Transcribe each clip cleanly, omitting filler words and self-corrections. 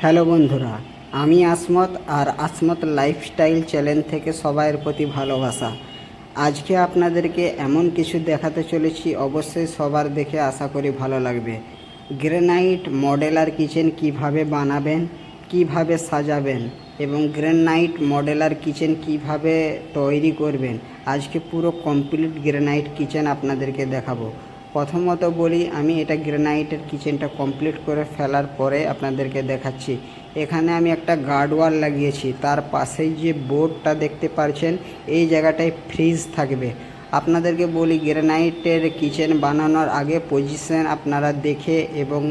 Hello বন্ধুরা, আমি আসমত আর Asmat lifestyle channel থেকে সবাইয়ের প্রতি ভালোবাসা। আজকে আপনাদেরকে এমন কিছু দেখাতে চলেছি, অবশ্যই সবার দেখে আশা করি ভালো লাগবে। গ্রানাইট মডেলার কিচেন কিভাবে বানাবেন, কিভাবে সাজাবেন এবং গ্রানাইট মডেলার কিচেন কিভাবে তৈরি করবেন, আজকে পুরো কমপ্লিট গ্রানাইট কিচেন আপনাদেরকে দেখাবো। প্রথমত বলি, আমি এটা গ্রানাইটের কিচেনটা কমপ্লিট করে ফেলার পরে আপনাদেরকে দেখাচ্ছি। এখানে আমি একটা গার্ডওয়াল লাগিয়েছি, তার পাশেই যে বোর্ডটা দেখতে পাচ্ছেন এই জায়গাটায় ফ্রিজ থাকবে। আপনাদেরকে বলি, গ্রানাইটের কিচেন বানানোর আগে পজিশন আপনারা দেখে এবং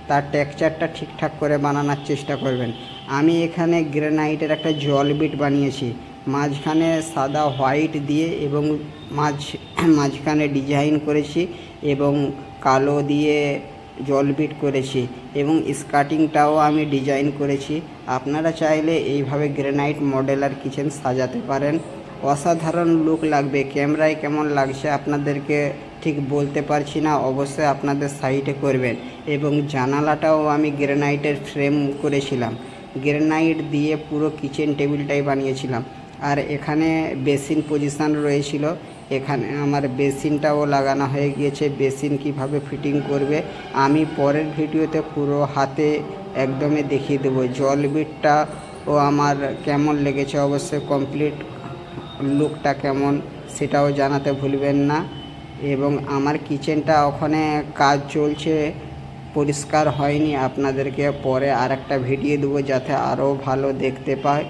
তার টেক্সচারটা ঠিকঠাক করে বানানোর চেষ্টা করবেন। আমি এখানে গ্রানাইটের একটা জল বিট বানিয়েছি, মাঝখানে সাদা হোয়াইট দিয়ে এবং মাঝখানে ডিজাইন করেছি এবং কালো দিয়ে জল বিট করেছি এবং স্কার্টিংটাও আমি ডিজাইন করেছি। আপনারা চাইলে এইভাবে গ্রানাইট মডেলার কিচেন সাজাতে পারেন, অসাধারণ লুক লাগবে। ক্যামেরায় কেমন লাগছে আপনাদেরকে ঠিক বলতে পারছি না, অবশ্যই আপনাদের সাইটে করবেন। এবং জানালাটাও আমি গ্রানাইটের ফ্রেম করেছিলাম, গ্রানাইট দিয়ে পুরো কিচেন টেবিলটাই বানিয়েছিলাম। আর এখানে বেসিন পজিশান রয়েছিল, এখানে আমার বেসিনটাও লাগানো হয়ে গিয়েছে। বেসিন কিভাবে ফিটিং করবে আমি পরের ভিডিওতে পুরো হাতে একদমই দেখিয়ে দেবো। জল বিটটা ও আমার কেমন লেগেছে, অবশ্যই কমপ্লিট লুকটা কেমন সেটাও জানাতে ভুলবেন না। এবং আমার কিচেনটা ওখানে কাজ চলছে, পরিষ্কার হয়নি, আপনাদেরকে পরে আরেকটা ভিডিও দেবো যাতে আরও ভালো দেখতে পায়।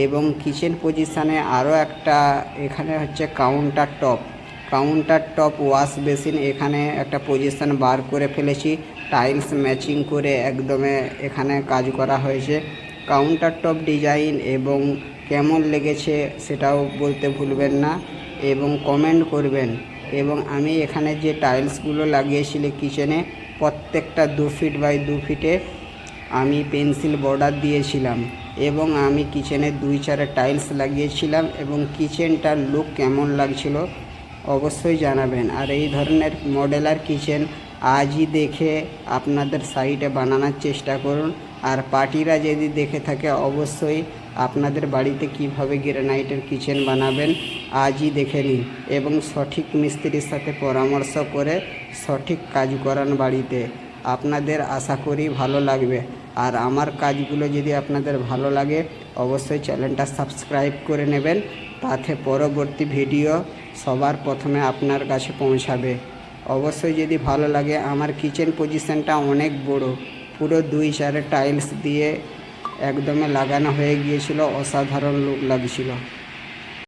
এবং কিচেন পজিশানে আরও একটা এখানে হচ্ছে কাউন্টার টপ ওয়াশ বেসিন, এখানে একটা পজিশান বার করে ফেলেছি, টাইলস ম্যাচিং করে একদমে এখানে কাজ করা হয়েছে। কাউন্টার টপ ডিজাইন এবং কেমন লেগেছে সেটাও বলতে ভুলবেন না এবং কমেন্ট করবেন। এবং আমি এখানে যে টাইলসগুলো লাগিয়েছিলাম কিচেনে, প্রত্যেকটা 2 ফিট বাই 2 ফিটে আমি পেন্সিল বর্ডার দিয়েছিলাম এবং আমি কিচেনে 2-4 টাইলস লাগিয়েছিলাম। এবং কিচেনটার লুক কেমন লাগছিল অবশ্যই জানাবেন। আর এই ধরনের মডেলার কিচেন আজই দেখে আপনাদের সাইটে বানানোর চেষ্টা করুন। আর পার্টিরা যদি দেখে থাকে, অবশ্যই আপনাদের বাড়িতে কিভাবে গ্রানাইটের কিচেন বানাবেন আজই দেখে নিন এবং সঠিক মিস্ত্রির সাথে পরামর্শ করে সঠিক কাজ করান বাড়িতে। আপনাদের আশা করি ভালো লাগবে। আর আমার কাজগুলো যদি আপনাদের ভালো লাগে, অবশ্যই চ্যানেলটা সাবস্ক্রাইব করে নেবেন, তাতে পরবর্তী ভিডিও সবার প্রথমে আপনার কাছে পৌঁছাবে। অবশ্যই যদি ভালো লাগে। আমার কিচেন পজিশনটা অনেক বড়, পুরো 2-4 টাইলস দিয়ে একদমে লাগানো হয়ে গিয়েছিল, অসাধারণ লুক লাগছিল।